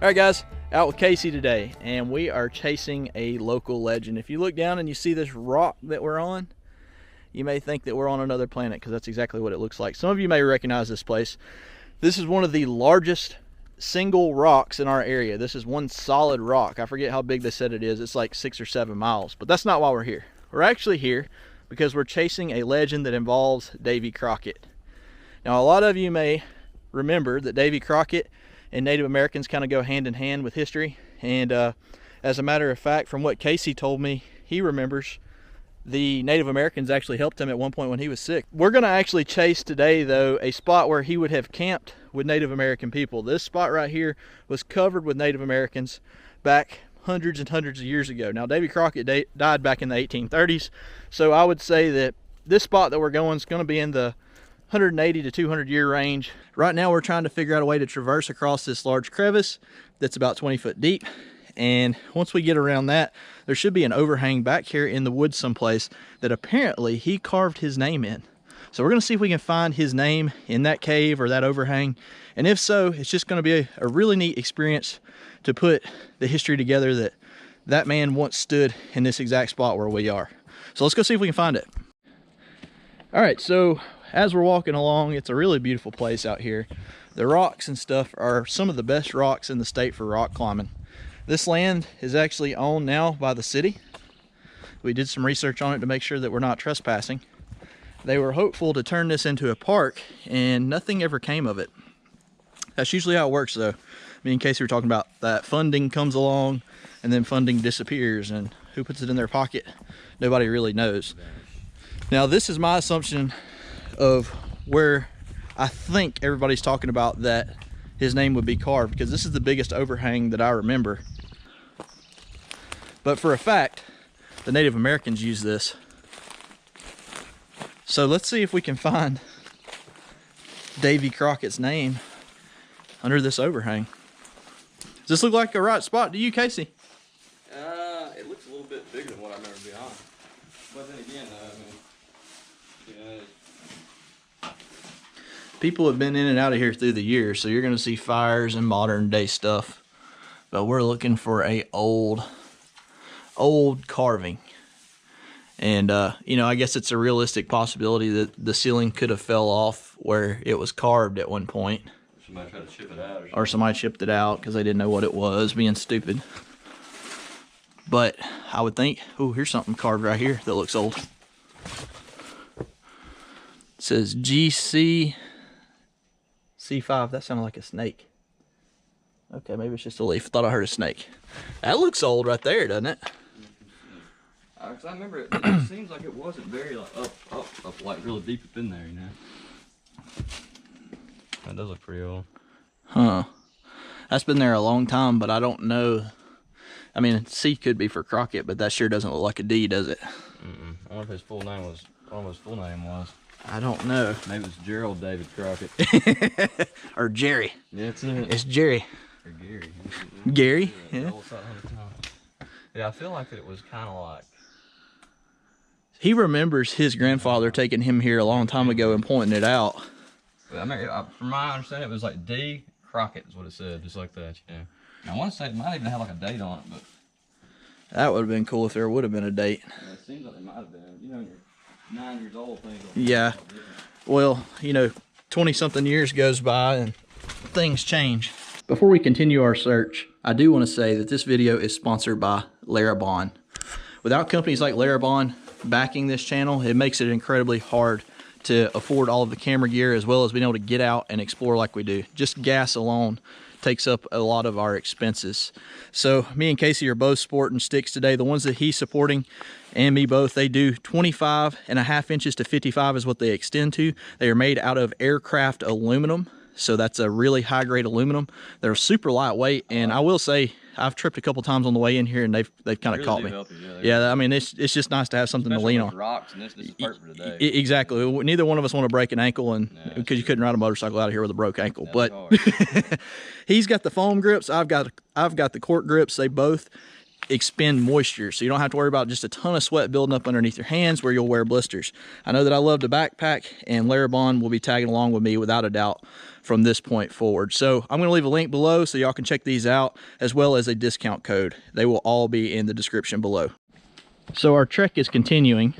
All right, guys, out with Casey today, and we are chasing a local legend. If you look down and you see this rock that we're on, you may think that we're on another planet, because that's exactly what it looks like. Some of you may recognize this place. This is one of the largest single rocks in our area. This is one solid rock. I forget how big they said it is. It's like 6 or 7 miles, but that's not why we're here. We're actually here because we're chasing a legend that involves Davy Crockett. Now, a lot of you may remember that Davy Crockett and Native Americans kind of go hand in hand with history. And as a matter of fact, from what Casey told me, he remembers the Native Americans actually helped him at one point when he was sick. We're going to actually chase today, though, a spot where he would have camped with Native American people. This spot right here was covered with Native Americans back hundreds and hundreds of years ago. Now, Davy Crockett died back in the 1830s, so I would say that this spot that we're going is going to be in the 180 to 200 year range. Right now we're trying to figure out a way to traverse across this large crevice that's about 20 foot deep. And once we get around that, there should be an overhang back here in the woods someplace that apparently he carved his name in. So we're gonna see if we can find his name in that cave or that overhang. And if so, it's just gonna be a really neat experience to put the history together that that man once stood in this exact spot where we are. So let's go see if we can find it. All right, so as we're walking along, it's a really beautiful place out here. The rocks and stuff are some of the best rocks in the state for rock climbing. This land is actually owned now by the city. We did some research on it to make sure that we're not trespassing. They were hopeful to turn this into a park, and nothing ever came of it. That's usually how it works, though. Me and Casey were talking about that funding comes along and then funding disappears, and who puts it in their pocket? Nobody really knows. Now, this is my assumption of where I think everybody's talking about that his name would be carved, because this is the biggest overhang that I remember. But for a fact, the Native Americans use this. So let's see if we can find Davy Crockett's name under this overhang. Does this look like a right spot to you, Casey? It looks a little bit bigger than what I remember, to be honest. But then again, people have been in and out of here through the years, so you're going to see fires and modern day stuff. But we're looking for a old carving. And, you know, I guess it's a realistic possibility that the ceiling could have fell off where it was carved at one point. Somebody tried to chip it out. Or somebody chipped it out because they didn't know what it was, being stupid. But I would think, oh, here's something carved right here that looks old. It says GC C5. That sounded like a snake. Okay, maybe it's just a leaf. Thought I heard a snake. That looks old right there, doesn't it? I remember it seems like it wasn't very like up like really deep up in there, you know. That does look pretty old. Huh. That's been there a long time, but I don't know. I mean, C could be for Crockett, but that sure doesn't look like a D, does it? I wonder if his full name was, what his full name was. I don't know. Maybe it's Gerald David Crockett. Or Jerry. Yeah, it's it. It's Jerry. Or Gary. Gary? Yeah. Yeah, I feel like it was kind of like. He remembers his grandfather taking him here a long time ago and pointing it out. I mean, from my understanding, it was like D. Crockett is what it said, just like that, you know. I want to say it might even have like a date on it, but. That would have been cool if there would have been a date. Yeah, it seems like it might have been. You know, you're 9 years old, things like yeah. Well, you know, 20-something years goes by and things change. Before we continue our search, I do want to say that this video is sponsored by Laribon. Without companies like Laribon backing this channel, it makes it incredibly hard to afford all of the camera gear as well as being able to get out and explore like we do. Just gas alone takes up a lot of our expenses. So me and Casey are both sporting sticks today. The ones that he's supporting and me both, they do 25.5 inches to 55 is what they extend to. They are made out of aircraft aluminum. So that's a really high grade aluminum. They're super lightweight, and I will say I've tripped a couple times on the way in here, and they've kind of caught me. Yeah, I mean it's just nice to have something to lean on. Rocks, and this is perfect for today. Exactly. Neither one of us want to break an ankle, and because you couldn't ride a motorcycle out of here with a broke ankle. But he's got the foam grips. I've got the cork grips. They both expend moisture, so you don't have to worry about just a ton of sweat building up underneath your hands where you'll wear blisters. I know that I love to backpack, and Laribon will be tagging along with me without a doubt from this point forward. So I'm going to leave a link below so y'all can check these out, as well as a discount code. They will all be in the description below. So our trek is continuing.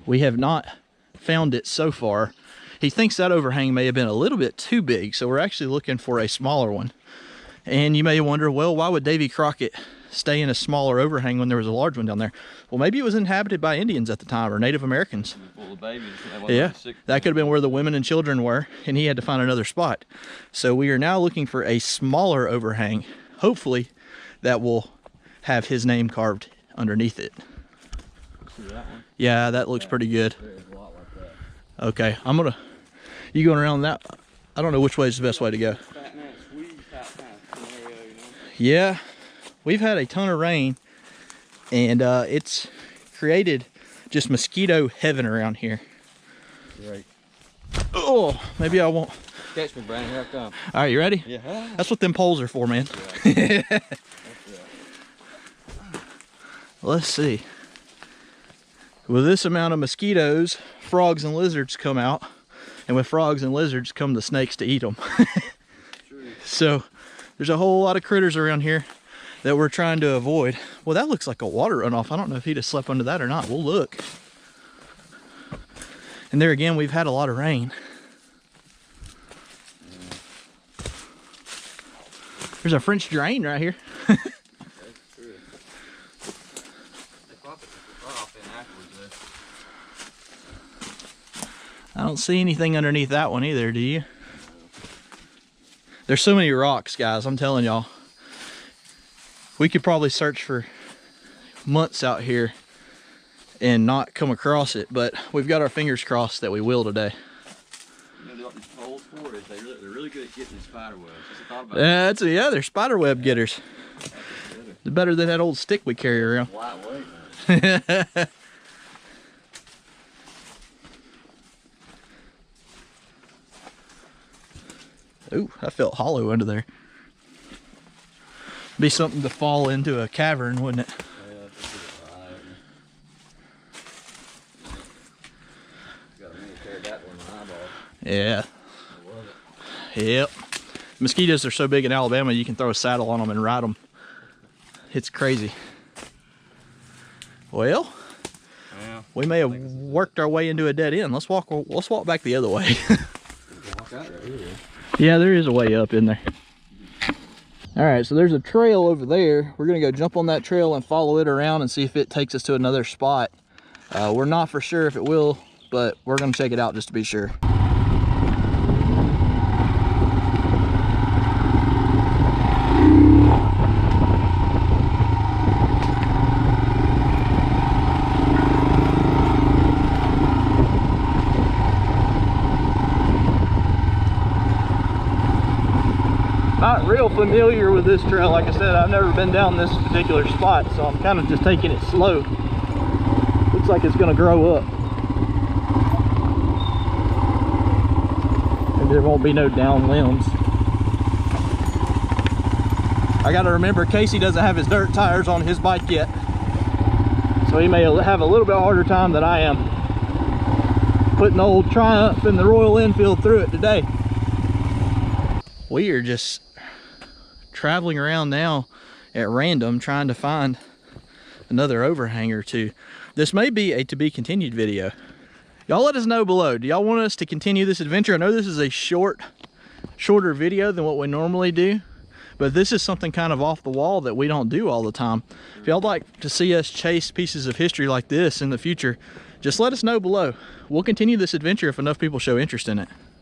We have not found it so far. He thinks that overhang may have been a little bit too big, so we're actually looking for a smaller one. And you may wonder, well, why would Davy Crockett stay in a smaller overhang when there was a large one down there? Well, maybe it was inhabited by Indians at the time, or Native Americans. Full of babies. Yeah, that could have been where the women and children were, and he had to find another spot. So we are now looking for a smaller overhang, hopefully that will have his name carved underneath it. See that one? Yeah, that looks pretty good. There is a lot like that. Okay, you going around that? I don't know which way is the best way to go. Yeah, we've had a ton of rain, and it's created just mosquito heaven around here. Right. Oh, maybe I won't. Catch me, Brandon. Here I come. All right, you ready? Yeah. That's what them poles are for, man. Yeah. Let's see. With this amount of mosquitoes, frogs and lizards come out, and with frogs and lizards come the snakes to eat them. So there's a whole lot of critters around here that we're trying to avoid. Well, that looks like a water runoff. I don't know if he'd have slept under that or not. We'll look. And there again, we've had a lot of rain. There's a French drain right here. That's true. They pop it off in afterwards, though. I don't see anything underneath that one either, do you? There's so many rocks, guys, I'm telling y'all. We could probably search for months out here and not come across it, but we've got our fingers crossed that we will today. You know what these poles for is they're really good at getting the spider webs. That's what I thought about. Yeah, they're spider web getters. They're better than that old stick we carry around. Lightweight, man. Ooh, I felt hollow under there. Be something to fall into a cavern, wouldn't it? Yeah, that's right. Got me to carry that one in my eyeball. Yeah. I love it. Yep. Mosquitoes are so big in Alabama, you can throw a saddle on them and ride them. It's crazy. Well, Yeah. we may have worked our way into a dead end. Let's walk back the other way. Walk out right here. Yeah, there is a way up in there. All right, so there's a trail over there. We're gonna go jump on that trail and follow it around and see if it takes us to another spot. We're not for sure if it will, but we're gonna check it out just to be sure. Not real familiar with this trail. Like I said, I've never been down this particular spot, so I'm kind of just taking it slow. Looks like it's gonna grow up. Maybe there won't be no down limbs. I gotta remember, Casey doesn't have his dirt tires on his bike yet, so he may have a little bit harder time than I am putting the old Triumph and the Royal Enfield through it today. We are just traveling around now at random trying to find another overhang or two. This may be a to be continued video. Y'all let us know below. Do y'all want us to continue this adventure? I know this is a shorter video than what we normally do, but this is something kind of off the wall that we don't do all the time. If y'all like to see us chase pieces of history like this in the future, just let us know below. We'll continue this adventure if enough people show interest in it.